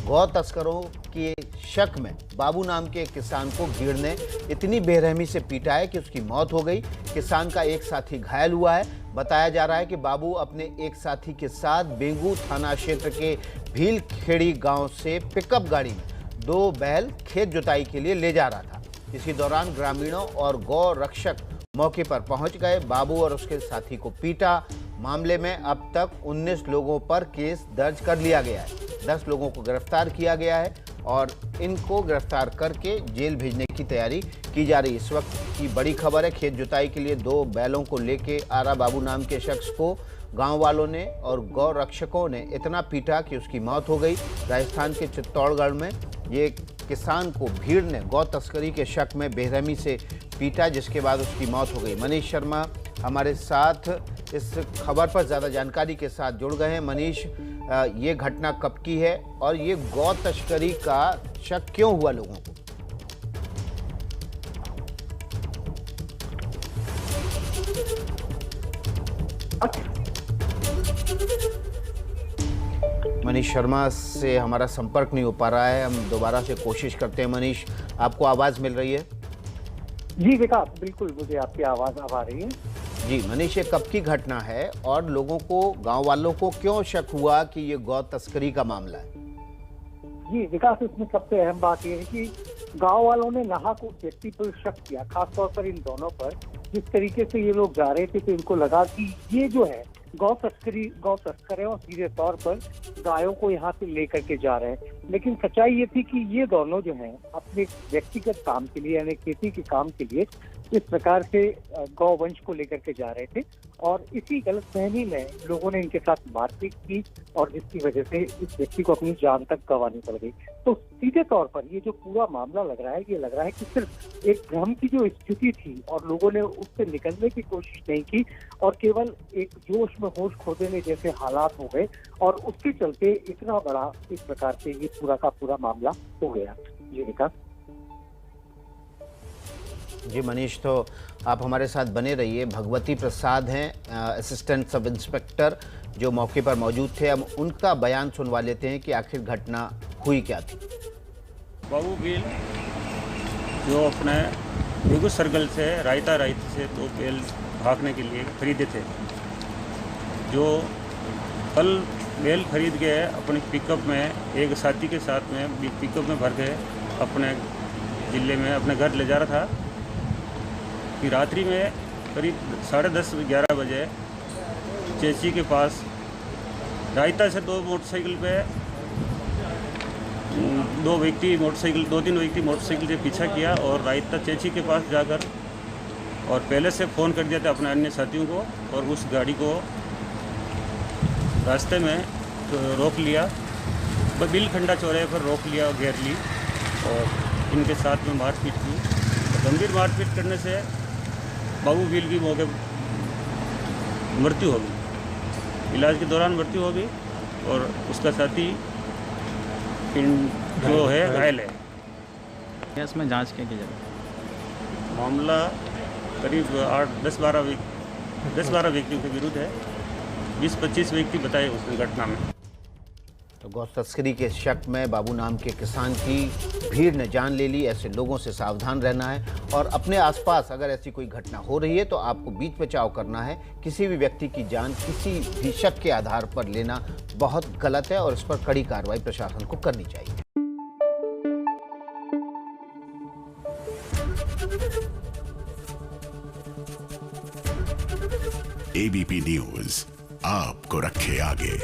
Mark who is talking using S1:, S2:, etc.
S1: गौ तस्करों के शक में बाबू नाम के एक किसान को भीड़ ने इतनी बेरहमी से पीटा है कि उसकी मौत हो गई। किसान का एक साथी घायल हुआ है। बताया जा रहा है कि बाबू अपने एक साथी के साथ बेंगू थाना क्षेत्र के भीलखेड़ी गांव से पिकअप गाड़ी में 2 बैल खेत जुताई के लिए ले जा रहा था। इसी दौरान ग्रामीणों और गौ रक्षक मौके पर पहुंच गए, बाबू और उसके साथी को पीटा। मामले में अब तक 19 लोगों पर केस दर्ज कर लिया गया है। 10 लोगों को गिरफ्तार किया गया है और इनको गिरफ्तार करके जेल भेजने की तैयारी की जा रही है। इस वक्त की बड़ी खबर है, खेत जुताई के लिए 2 बैलों को लेके आ रहा बाबू नाम के शख्स को गांव वालों ने और गौ रक्षकों ने इतना पीटा कि उसकी मौत हो गई। राजस्थान के चित्तौड़गढ़ में ये किसान को भीड़ ने गौ तस्करी के शक में बेरहमी से पीटा, जिसके बाद उसकी मौत हो गई। मनीष शर्मा हमारे साथ इस खबर पर ज़्यादा जानकारी के साथ जुड़ गए हैं। मनीष, ये घटना कब की है और ये गौ तस्करी का शक क्यों हुआ लोगों को? मनीष शर्मा से हमारा संपर्क नहीं हो पा रहा है, हम दोबारा से कोशिश करते हैं। मनीष, आपको आवाज़ मिल रही है?
S2: जी विकास, बिल्कुल मुझे आपकी आवाज़ आ रही है।
S1: जी मनीष, ये कब की घटना है और लोगों को, गांव वालों को क्यों शक हुआ कि ये गौ तस्करी का मामला है?
S2: जी विकास, इसमें सबसे अहम बात यह है कि गांव वालों ने नाहक उस व्यक्ति पर शक किया, खासतौर पर इन दोनों पर। जिस तरीके से ये लोग जा रहे थे तो इनको लगा कि ये जो है गौ तस्कर है और सीधे तौर पर गायों को यहाँ से लेकर के जा रहे हैं। लेकिन सच्चाई ये थी कि ये दोनों जो हैं अपने व्यक्तिगत काम के लिए, यानी खेती के काम के लिए इस प्रकार से गौवंश को लेकर के जा रहे थे और इसी गलतफहमी में लोगों ने इनके साथ मारपीट की और जिसकी वजह से इस व्यक्ति को अपनी जान तक गंवानी पड़ गई। तो सीधे तौर पर ये जो पूरा मामला लग रहा है, ये लग रहा है कि सिर्फ एक भ्रम की जो स्थिति थी और लोगों ने उससे निकलने की कोशिश नहीं की और केवल एक जोश में होश खो देने जैसे हालात हो गए और उसके चलते इतना बड़ा इस प्रकार से ये पूरा का पूरा मामला हो गया। जी विकास।
S1: जी मनीष, तो आप हमारे साथ बने रहिए। भगवती प्रसाद हैं असिस्टेंट सब इंस्पेक्टर, जो मौके पर मौजूद थे। हम उनका बयान सुनवा लेते हैं कि आखिर घटना हुई क्या थी।
S3: बाबू बेल जो अपने बेगू सर्कल से रायता से 2 बेल भागने के लिए खरीदे थे, जो कल बेल खरीद के अपने पिकअप में एक साथी के साथ में पिकअप में भर के अपने जिले में अपने घर ले जा रहा था कि रात्रि में करीब 10:30-11 बजे चेची के पास रायता से 2 मोटरसाइकिल पे 2-3 व्यक्ति मोटरसाइकिल से पीछा किया और रायता चेची के पास जाकर और पहले से फ़ोन कर दिया था अपने अन्य साथियों को और उस गाड़ी को रास्ते में रोक लिया, बिलखंडा चौराहे पर रोक लिया और घेर ली और इनके साथ में मारपीट की। गंभीर मारपीट करने से बाबू बील की मौके मृत्यु हो गई, इलाज के दौरान मृत्यु हो गई और उसका साथी जो है घायल है।
S4: इसमें जांच क्या की जाए?
S3: मामला करीब 10-12 व्यक्तियों के विरुद्ध है। 20-25 व्यक्ति बताए उस घटना में।
S1: तो गौ तस्करी के शक में बाबू नाम के किसान की भीड़ ने जान ले ली। ऐसे लोगों से सावधान रहना है और अपने आसपास अगर ऐसी कोई घटना हो रही है तो आपको बीच बचाव करना है। किसी भी व्यक्ति की जान किसी भी शक के आधार पर लेना बहुत गलत है और इस पर कड़ी कार्रवाई प्रशासन को करनी चाहिए।
S5: एबीपी न्यूज आपको रखे आगे।